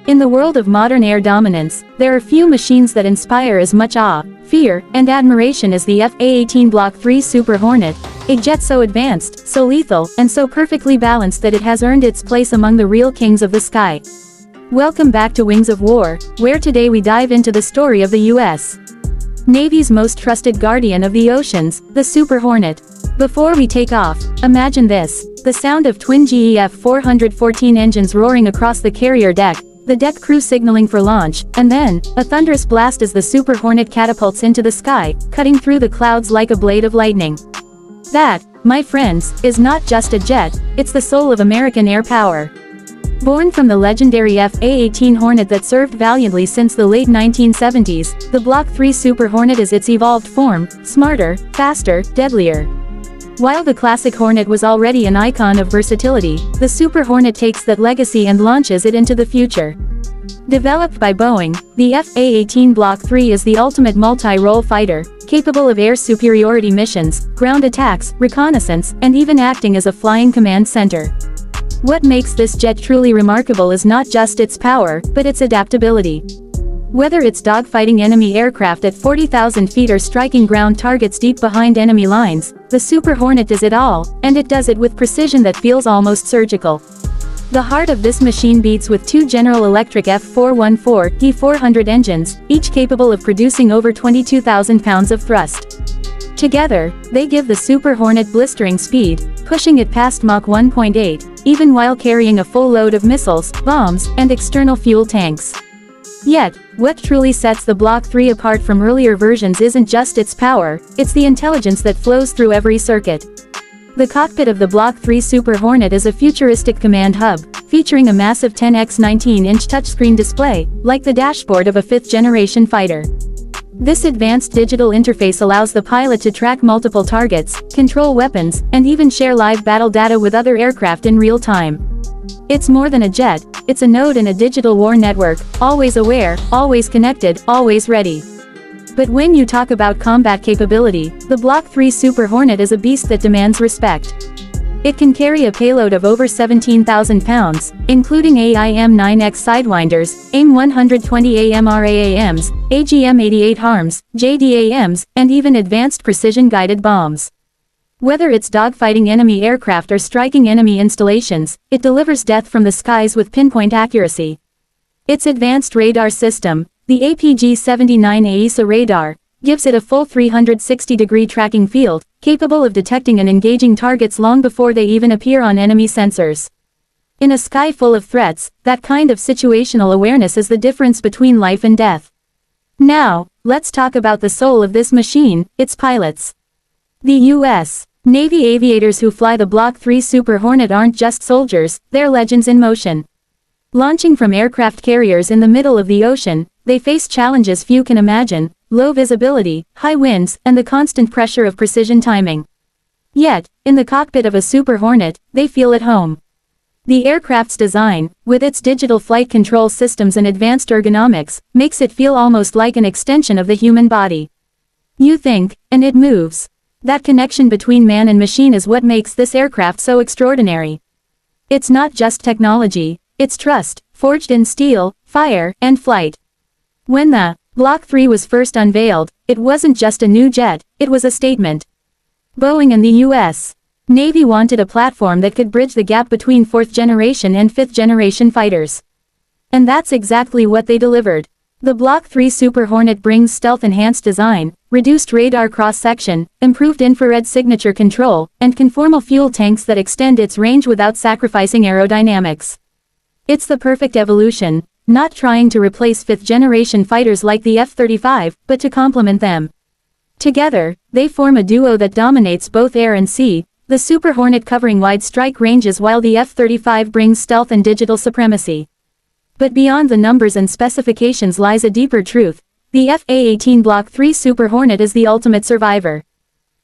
In the world of modern air dominance, there are few machines that inspire as much awe, fear, and admiration as the A-18 Block 3 Super Hornet, a jet so advanced, so lethal, and so perfectly balanced that it has earned its place among the real kings of the sky. Welcome back to Wings of War, where today we dive into the story of the U.S. Navy's most trusted guardian of the oceans, the Super Hornet. Before we take off, imagine this: the sound of twin GE F-414 engines roaring across the carrier deck, the deck crew signaling for launch, and then, a thunderous blast as the Super Hornet catapults into the sky, cutting through the clouds like a blade of lightning. That, my friends, is not just a jet, it's the soul of American air power. Born from the legendary A-18 Hornet that served valiantly since the late 1970s, the Block 3 Super Hornet is its evolved form, smarter, faster, deadlier. While the classic Hornet was already an icon of versatility, the Super Hornet takes that legacy and launches it into the future. Developed by Boeing, the A-18 Block 3 is the ultimate multi-role fighter, capable of air superiority missions, ground attacks, reconnaissance, and even acting as a flying command center. What makes this jet truly remarkable is not just its power, but its adaptability. Whether it's dogfighting enemy aircraft at 40,000 feet or striking ground targets deep behind enemy lines, the Super Hornet does it all, and it does it with precision that feels almost surgical. The heart of this machine beats with two General Electric F414 D400 engines, each capable of producing over 22,000 pounds of thrust. Together, they give the Super Hornet blistering speed, pushing it past Mach 1.8, even while carrying a full load of missiles, bombs, and external fuel tanks. Yet, what truly sets the Block 3 apart from earlier versions isn't just its power, it's the intelligence that flows through every circuit. The cockpit of the Block 3 Super Hornet is a futuristic command hub, featuring a massive 10x19-inch touchscreen display, like the dashboard of a fifth-generation fighter. This advanced digital interface allows the pilot to track multiple targets, control weapons, and even share live battle data with other aircraft in real time. It's more than a jet, it's a node in a digital war network, always aware, always connected, always ready. But when you talk about combat capability, the Block 3 Super Hornet is a beast that demands respect. It can carry a payload of over 17,000 pounds, including AIM-9X Sidewinders, AIM-120 AMRAAMs, AGM-88 HARMs, JDAMs, and even advanced precision-guided bombs. Whether it's dogfighting enemy aircraft or striking enemy installations, it delivers death from the skies with pinpoint accuracy. Its advanced radar system, the APG-79 AESA radar, gives it a full 360-degree tracking field, capable of detecting and engaging targets long before they even appear on enemy sensors. In a sky full of threats, that kind of situational awareness is the difference between life and death. Now, let's talk about the soul of this machine, its pilots. The U.S. Navy aviators who fly the Block 3 Super Hornet aren't just soldiers, they're legends in motion. Launching from aircraft carriers in the middle of the ocean, they face challenges few can imagine: low visibility, high winds, and the constant pressure of precision timing. Yet, in the cockpit of a Super Hornet, they feel at home. The aircraft's design, with its digital flight control systems and advanced ergonomics, makes it feel almost like an extension of the human body. You think, and it moves. That connection between man and machine is what makes this aircraft so extraordinary. It's not just technology, it's trust, forged in steel, fire, and flight. When the Block 3 was first unveiled, it wasn't just a new jet, it was a statement. Boeing and the U.S. Navy wanted a platform that could bridge the gap between fourth-generation and fifth-generation fighters. And that's exactly what they delivered. The Block 3 Super Hornet brings stealth-enhanced design, reduced radar cross-section, improved infrared signature control, and conformal fuel tanks that extend its range without sacrificing aerodynamics. It's the perfect evolution, not trying to replace fifth-generation fighters like the F-35, but to complement them. Together, they form a duo that dominates both air and sea, the Super Hornet covering wide strike ranges while the F-35 brings stealth and digital supremacy. But beyond the numbers and specifications lies a deeper truth: the A-18 Block 3 Super Hornet is the ultimate survivor.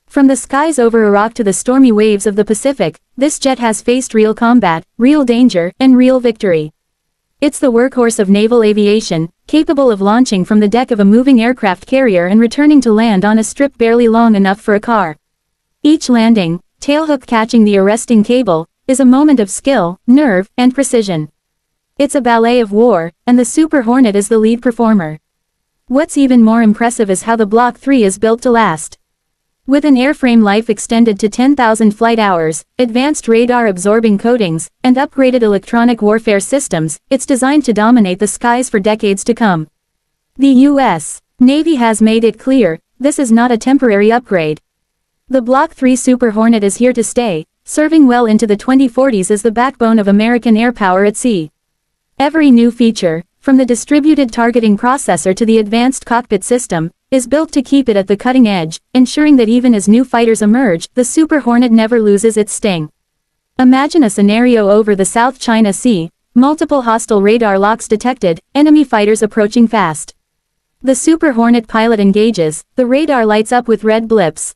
From the skies over Iraq to the stormy waves of the Pacific, this jet has faced real combat, real danger, and real victory. It's the workhorse of naval aviation, capable of launching from the deck of a moving aircraft carrier and returning to land on a strip barely long enough for a car. Each landing, tailhook catching the arresting cable, is a moment of skill, nerve, and precision. It's a ballet of war, and the Super Hornet is the lead performer. What's even more impressive is how the Block 3 is built to last. With an airframe life extended to 10,000 flight hours, advanced radar-absorbing coatings, and upgraded electronic warfare systems, it's designed to dominate the skies for decades to come. The U.S. Navy has made it clear, this is not a temporary upgrade. The Block 3 Super Hornet is here to stay, serving well into the 2040s as the backbone of American air power at sea. Every new feature, from the distributed targeting processor to the advanced cockpit system, is built to keep it at the cutting edge, ensuring that even as new fighters emerge, the Super Hornet never loses its sting. Imagine a scenario over the South China Sea, multiple hostile radar locks detected, enemy fighters approaching fast. The Super Hornet pilot engages, the radar lights up with red blips.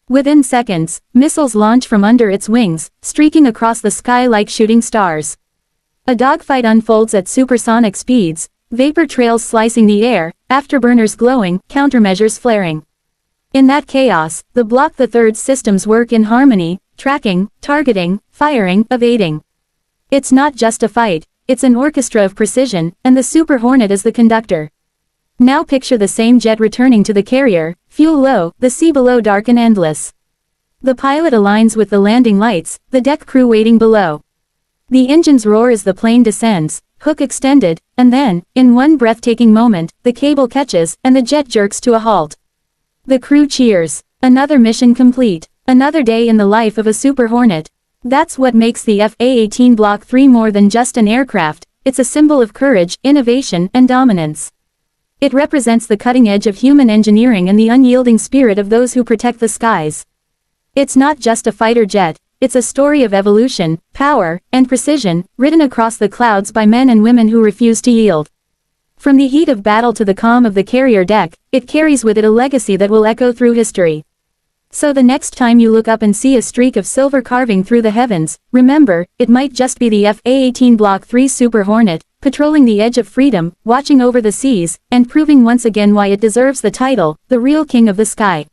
Within seconds, missiles launch from under its wings, streaking across the sky like shooting stars. A dogfight unfolds at supersonic speeds, vapor trails slicing the air, afterburners glowing, countermeasures flaring. In that chaos, the Block 3's systems work in harmony, tracking, targeting, firing, evading. It's not just a fight, it's an orchestra of precision, and the Super Hornet is the conductor. Now picture the same jet returning to the carrier, fuel low, the sea below dark and endless. The pilot aligns with the landing lights, the deck crew waiting below. The engines roar as the plane descends, hook extended, and then, in one breathtaking moment, the cable catches, and the jet jerks to a halt. The crew cheers. Another mission complete. Another day in the life of a Super Hornet. That's what makes the A-18 Block 3 more than just an aircraft, it's a symbol of courage, innovation, and dominance. It represents the cutting edge of human engineering and the unyielding spirit of those who protect the skies. It's not just a fighter jet, it's a story of evolution, power, and precision, written across the clouds by men and women who refuse to yield. From the heat of battle to the calm of the carrier deck, it carries with it a legacy that will echo through history. So the next time you look up and see a streak of silver carving through the heavens, remember, it might just be the A-18 Block 3 Super Hornet, patrolling the edge of freedom, watching over the seas, and proving once again why it deserves the title, the real king of the sky.